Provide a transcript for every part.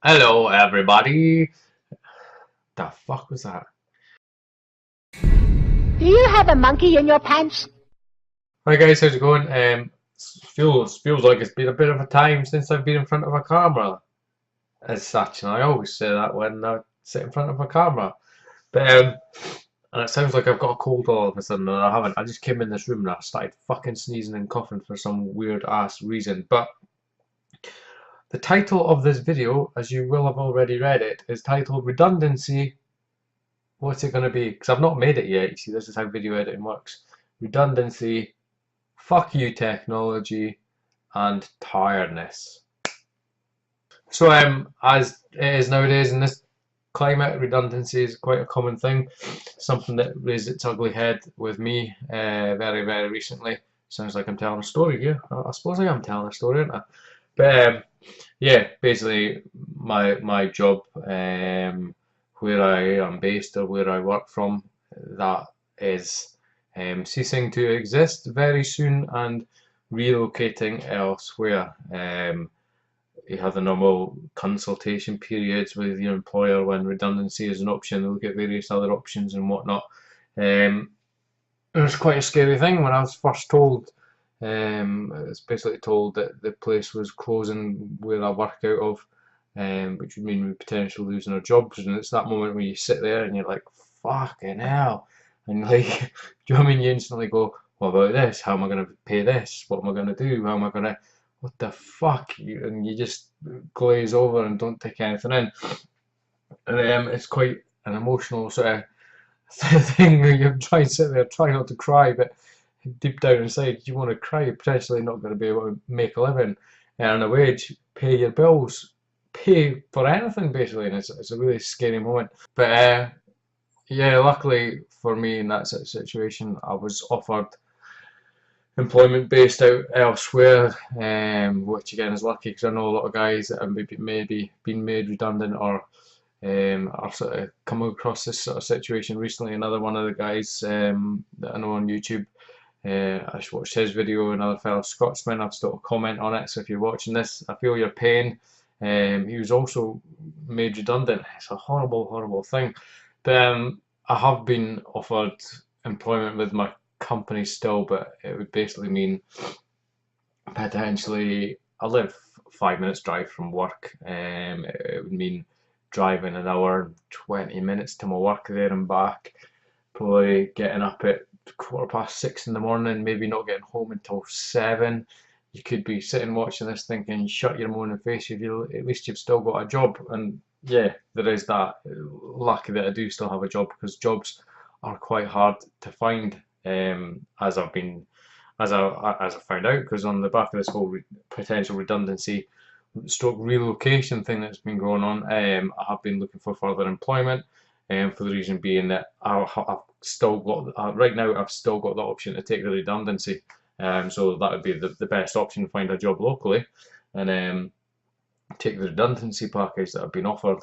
Hello, everybody. The fuck was that? Do you have a monkey in your pants? Hi guys, how's it going? Feels like it's been a bit of a time since I've been in front of a camera, as such, and I always say that when I sit in front of a camera. But and it sounds like I've got a cold all of a sudden, and I haven't. I just came in this room and I started fucking sneezing and coughing for some weird ass reason. But the title of this video, as you will have already read it, is titled Redundancy. What's it going to be? Because I've not made it yet. You see, this is how video editing works. Redundancy, fuck you technology, and tiredness. So as it is nowadays in this climate, redundancy is quite a common thing. Something that raised its ugly head with me very, very recently. Sounds like I'm telling a story here. I suppose I am telling a story, aren't I? But yeah, basically my job, where I am based or where I work from, that is ceasing to exist very soon and relocating elsewhere. You have the normal consultation periods with your employer when redundancy is an option. They look at various other options and whatnot. Um, it was quite a scary thing when I was first told. It's basically told that the place was closing where I work out of, which would mean we potentially losing our jobs. And it's that moment when you sit there and you're like, fucking hell. And like, do you know what I mean? You instantly go, what about this? How am I going to pay this? What am I going to do? How am I going to, what the fuck? And you just glaze over and don't take anything in. And it's quite an emotional sort of thing where you're trying to sit there, try not to cry, but deep down inside you want to cry. You're potentially not going to be able to make a living, earn a wage, pay your bills, pay for anything basically, and it's a really scary moment. But yeah, luckily for me in that situation, I was offered employment based out elsewhere, which again is lucky because I know a lot of guys that have maybe been made redundant or are sort of come across this sort of situation recently. Another one of the guys that I know on YouTube, I just watched his video, another fellow Scotsman. I've still a comment on it, so if you're watching this, I feel your pain. He was also made redundant. It's a horrible, horrible thing. But I have been offered employment with my company still, but it would basically mean potentially I live 5 minutes drive from work. It would mean driving an hour and 20 minutes to my work there and back. Probably getting up at 6:15 in the morning, maybe not getting home until 7. You could be sitting watching this thinking, shut your moaning face, at least you've still got a job. And yeah, there is that. Lucky that I do still have a job because jobs are quite hard to find, as I've been as I found out, because on the back of this whole potential redundancy stroke relocation thing that's been going on, I have been looking for further employment, for the reason being that I've still got, right now, I've still got the option to take the redundancy. So that would be the best option, find a job locally and take the redundancy package that I've been offered.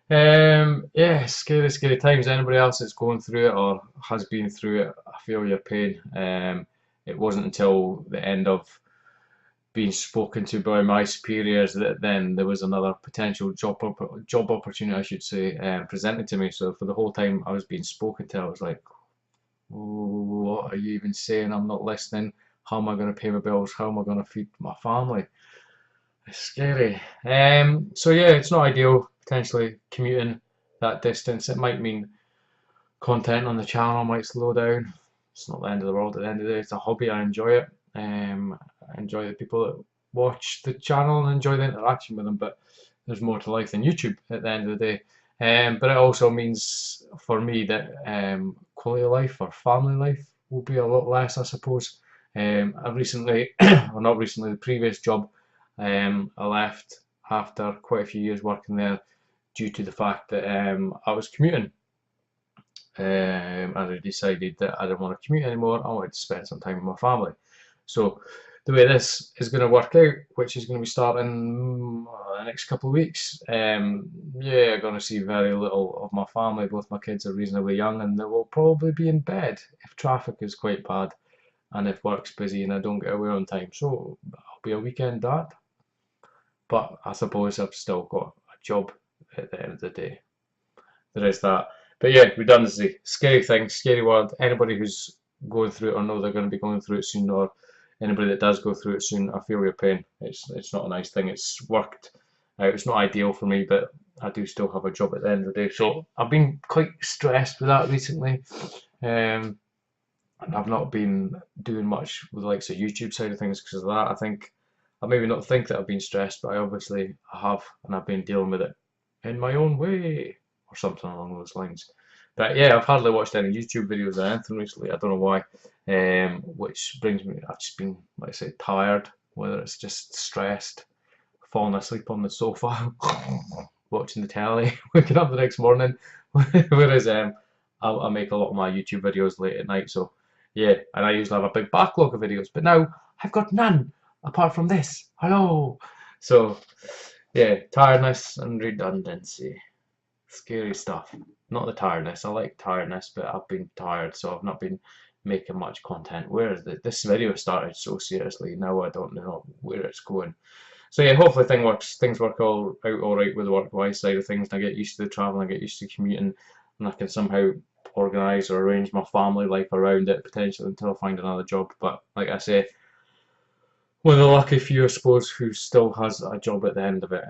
Yeah, scary, scary times. Anybody else that's going through it or has been through it, I feel your pain. It wasn't until the end of being spoken to by my superiors that then there was another potential job opportunity, I should say, presented to me. So for the whole time I was being spoken to, I was like, what are you even saying? I'm not listening. How am I going to pay my bills? How am I going to feed my family? It's scary. So yeah, it's not ideal. Potentially commuting that distance. It might mean content on the channel might slow down. It's not the end of the world. At the end of the day, it's a hobby. I enjoy it. I enjoy the people that watch the channel and enjoy the interaction with them. But there's more to life than YouTube at the end of the day. But it also means for me that quality of life or family life will be a lot less, I suppose. I recently, or not recently, the previous job, I left after quite a few years working there due to the fact that I was commuting. And I decided that I didn't want to commute anymore. I wanted to spend some time with my family. So the way this is going to work out, which is going to be starting the next couple of weeks, yeah, I'm going to see very little of my family. Both my kids are reasonably young, and they will probably be in bed if traffic is quite bad and if work's busy and I don't get away on time. So I'll be a weekend dad, but I suppose I've still got a job at the end of the day. There is that. But yeah, redundancy, scary thing, scary word. Anybody who's going through it or know they're going to be going through it soon, or anybody that does go through it soon, I feel your pain. It's not a nice thing. It's worked out. It's not ideal for me, but I do still have a job at the end of the day. So I've been quite stressed with that recently. And I've not been doing much with the likes of YouTube side of things because of that. I think I maybe not think that I've been stressed, but I have, and I've been dealing with it in my own way or something along those lines. But yeah, I've hardly watched any YouTube videos or anything recently. I don't know why. Which brings me, I've just been, like I say, tired, whether it's just stressed, falling asleep on the sofa, watching the telly, waking up the next morning. Whereas I make a lot of my YouTube videos late at night, so yeah, and I usually have a big backlog of videos, but now I've got none apart from this. Hello. So yeah, tiredness and redundancy. Scary stuff. Not the tiredness. I like tiredness, but I've been tired, so I've not been making much content. Where this video started so seriously, now I don't know where it's going. So yeah, hopefully things work all out all right with the work-wise side of things, and I get used to the traveling, I get used to commuting, and I can somehow organise or arrange my family life around it potentially until I find another job. But like I say, one of the lucky few, I suppose, who still has a job at the end of it.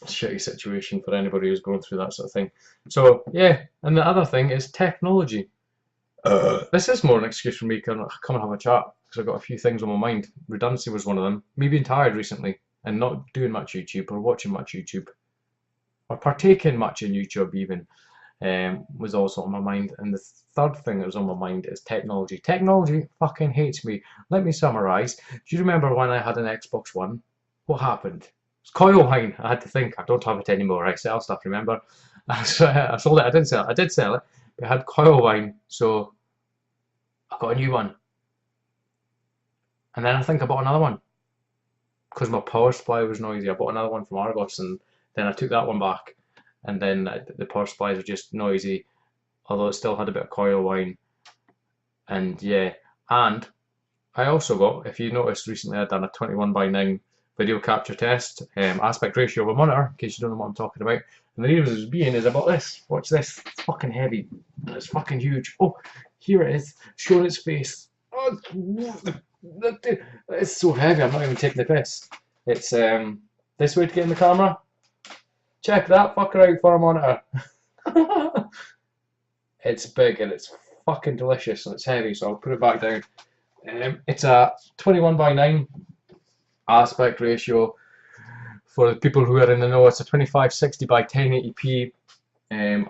Shitty situation for anybody who's going through that sort of thing. So yeah, and the other thing is technology. This is more an excuse for me to come and have a chat because I've got a few things on my mind. Redundancy was one of them. Me being tired recently and not doing much YouTube or watching much YouTube or partaking much in YouTube even was also on my mind. And the third thing that was on my mind is technology. Technology fucking hates me. Let me summarise. Do you remember when I had an Xbox One? What happened? It's coil wine. I had to think. I don't have it anymore. I sell stuff, remember? I sold it. I didn't sell it. I did sell it. But it had coil wine, so I got a new one. And then I think I bought another one because my power supply was noisy. I bought another one from Argos, and then I took that one back. And then the power supplies were just noisy, although it still had a bit of coil wine. And yeah, and I also got, if you noticed recently, I'd done a 21:9 video capture test, aspect ratio of a monitor, in case you don't know what I'm talking about. And the reason it's being is about this. Watch this. It's fucking heavy. It's fucking huge. Oh, here it is, showing its face. Oh, it's so heavy. I'm not even taking the piss. It's this way to get in the camera. Check that fucker out for a monitor. It's big and it's fucking delicious and it's heavy, so I'll put it back down. It's a 21:9 aspect ratio. For the people who are in the know, it's a 2560 by 1080p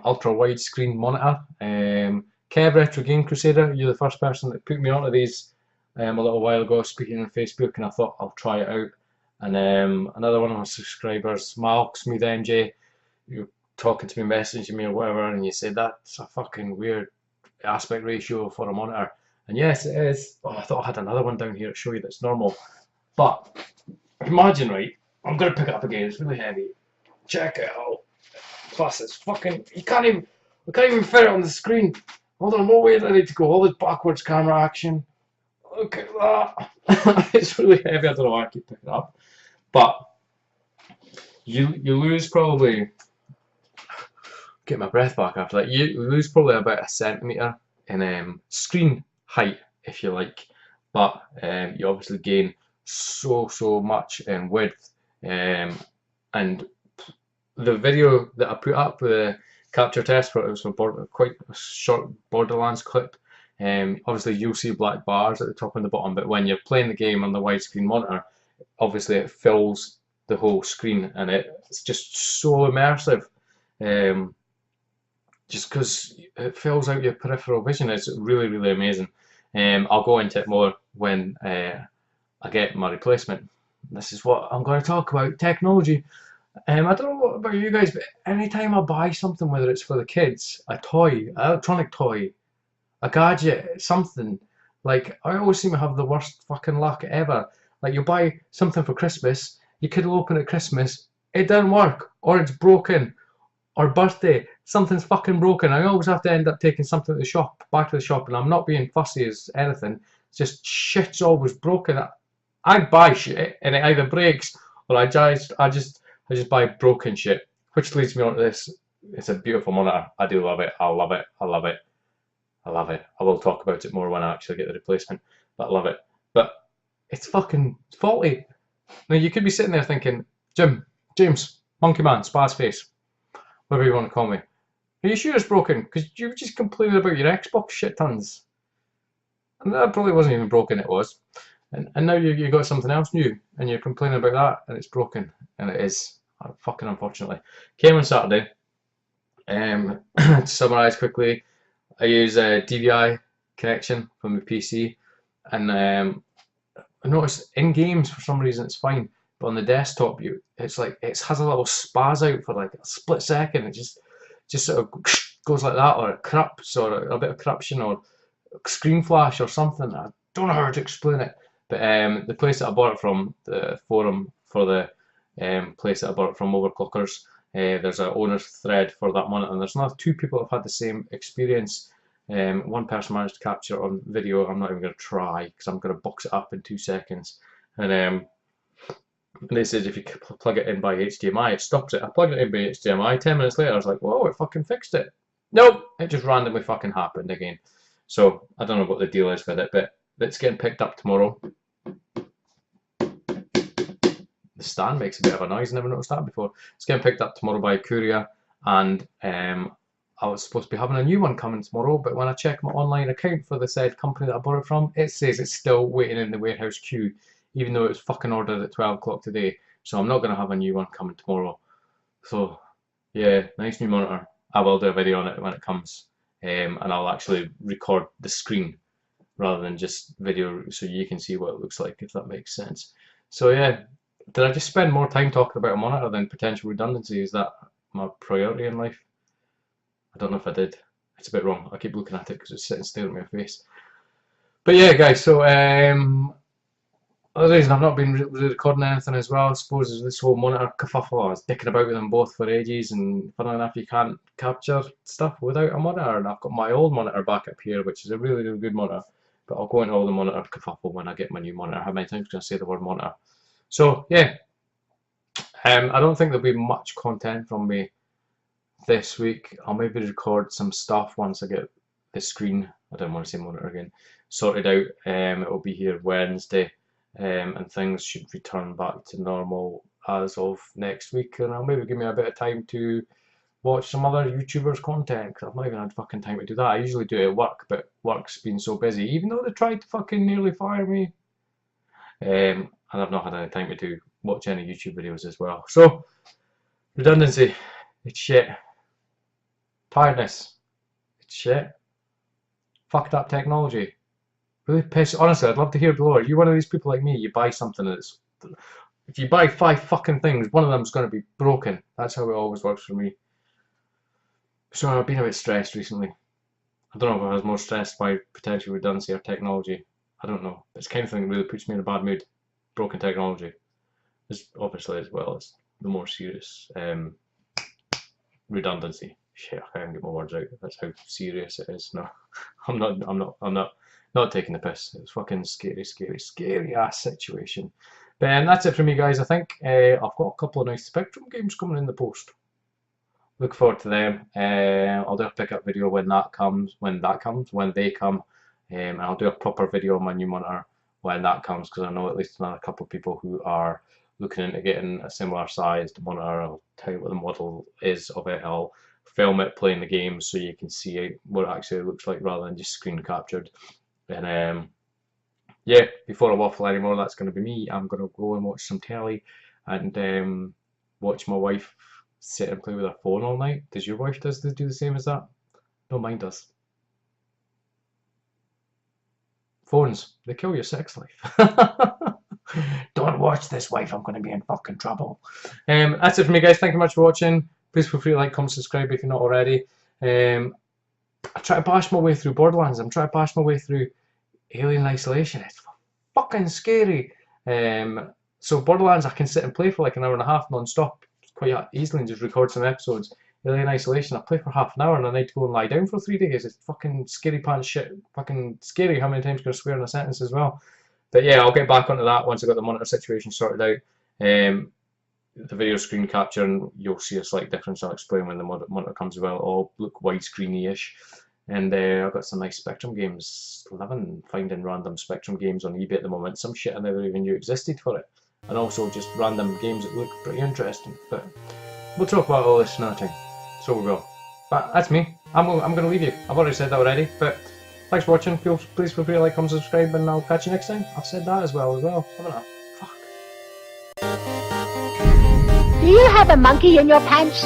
ultra wide screen monitor. Kev Retro Game Crusader, you're the first person that put me onto these a little while ago, speaking on Facebook, and I thought I'll try it out. And another one of my subscribers, Malksmith MJ, you're talking to me, messaging me or whatever, and you said that's a fucking weird aspect ratio for a monitor. And yes, it is. Oh, I thought I had another one down here to show you that's normal. But imagine, right? I'm gonna pick it up again. It's really heavy. Check it out. Plus, it's fucking. We can't even fit it on the screen. Hold on, what way do I need to go? All this backwards camera action. Look at that. It's really heavy. I don't know why I keep picking it up. But you lose probably. Get my breath back after that. You lose probably about a centimetre in screen height, if you like. But you obviously gain so much in width. And the video that I put up, the capture test for it, was quite a short Borderlands clip. Obviously you'll see black bars at the top and the bottom, but when you're playing the game on the widescreen monitor, obviously it fills the whole screen and it's just so immersive. Just because it fills out your peripheral vision. It's really amazing. I'll go into it more when I get my replacement. This is what I'm going to talk about, technology. I don't know what about you guys, but anytime I buy something, whether it's for the kids, a toy, an electronic toy, a gadget, something, like I always seem to have the worst fucking luck ever. Like you buy something for Christmas, your kid will open it at Christmas, it doesn't work, or it's broken, or birthday, something's fucking broken. I always have to end up taking something to the shop, back to the shop, and I'm not being fussy as anything. It's just shit's always broken. I buy shit and it either breaks or I just I just buy broken shit, which leads me on to this. It's a beautiful monitor. I do love it. I love it. I love it. I love it. I will talk about it more when I actually get the replacement, but I love it. But it's fucking faulty. Now you could be sitting there thinking, James, Monkey Man, Spaz Face, whatever you want to call me. Are you sure it's broken? Because you were just complaining about your Xbox shit tons. And that probably wasn't even broken, it was. And now you got something else new, and you're complaining about that, and it's broken. And it is. Fucking unfortunately. Came on Saturday. To summarise quickly, I use a DVI connection from my PC, and I noticed in games for some reason it's fine, but on the desktop it's like it has a little spaz out for like a split second. It just sort of goes like that, or it corrupts, or a bit of corruption, or screen flash, or something. I don't know how to explain it, but the place that I bought it from, the forum for the place that I bought it from, Overclockers, there's an owner's thread for that monitor, and there's not two people that have had the same experience. One person managed to capture it on video. I'm not even going to try because I'm going to box it up in 2 seconds. And they said if you plug it in by HDMI, it stops it. I plugged it in by HDMI. 10 minutes later, I was like, whoa, it fucking fixed it. Nope, it just randomly fucking happened again. So I don't know what the deal is with it, but it's getting picked up tomorrow. The stand makes a bit of a noise. I never noticed that before. It's getting picked up tomorrow by a courier, and I was supposed to be having a new one coming tomorrow, but when I check my online account for the said company that I bought it from, it says it's still waiting in the warehouse queue, even though it was fucking ordered at 12 o'clock today. So I'm not going to have a new one coming tomorrow. So yeah, nice new monitor. I will do a video on it when it comes, and I'll actually record the screen rather than just video, so you can see what it looks like, if that makes sense. So yeah, did I just spend more time talking about a monitor than potential redundancy? Is that my priority in life? I don't know if I did. It's a bit wrong. I keep looking at it because it's sitting staring at my face. But yeah, guys, so the reason I've not been recording anything as well, I suppose, is this whole monitor kerfuffle. I was dicking about with them both for ages, and funnily enough, you can't capture stuff without a monitor. And I've got my old monitor back up here, which is a really, really good monitor. But I'll go into all the monitor kerfuffle when I get my new monitor. How many times can I say the word monitor? So yeah, I don't think there'll be much content from me this week. I'll maybe record some stuff once I get the screen, I don't want to say monitor again, sorted out. It will be here Wednesday, and things should return back to normal as of next week, and I'll maybe give me a bit of time to watch some other YouTubers' content, because I've not even had fucking time to do that. I usually do it at work, but work's been so busy, even though they tried to fucking nearly fire me, and I've not had any time to watch any YouTube videos as well. So, redundancy, it's shit. Tiredness, it's shit. Fucked up technology. Really piss. Honestly, I'd love to hear below. Are you one of these people like me? You buy something that's, if you buy 5 fucking things, one of them's going to be broken. That's how it always works for me. So I've been a bit stressed recently. I don't know if I was more stressed by potential redundancy or technology. I don't know. It's the kind of thing that really puts me in a bad mood. Broken technology. There's obviously as well as the more serious redundancy. Shit, I can't get my words out. That's how serious it is. No, I'm not taking the piss. It's fucking scary ass situation. But that's it for me, guys. I think I've got a couple of nice Spectrum games coming in the post. Look forward to them. I'll do a pickup video when they come, and I'll do a proper video on my new monitor when that comes, because I know at least another couple of people who are looking into getting a similar sized monitor. I'll tell you what the model is of it. I'll film it playing the game so you can see what it actually looks like rather than just screen captured. And yeah, before I waffle anymore, that's going to be me. I'm going to go and watch some telly and watch my wife sit and play with her phone all night. Does your wife do the same as that? No, mine does. Phones, they kill your sex life. Don't watch this, wife. I'm going to be in fucking trouble. That's it for me, guys. Thank you much for watching. Please feel free to like, comment, subscribe if you're not already. I try to bash my way through Borderlands. I'm trying to bash my way through Alien Isolation. It's fucking scary. So Borderlands, I can sit and play for like an hour and a half non-stop quite easily and just record some episodes. Alien Isolation, I play for half an hour and I need to go and lie down for 3 days. It's fucking scary pants shit. Fucking scary how many times I'm going to swear in a sentence as well. But yeah, I'll get back onto that once I've got the monitor situation sorted out. the video screen capture, and you'll see a slight difference. I'll explain when the monitor comes about. All look widescreeny-ish. And I've got some nice Spectrum games. Loving finding random Spectrum games on eBay at the moment. Some shit I never even knew existed for it. And also just random games that look pretty interesting. But we'll talk about all this another time. So we will. But that's me. I'm going to leave you. I've already said that already. But thanks for watching. Please feel free to like, comment, subscribe, and I'll catch you next time. I've said that as well. Haven't I? Fuck. Do you have a monkey in your pants?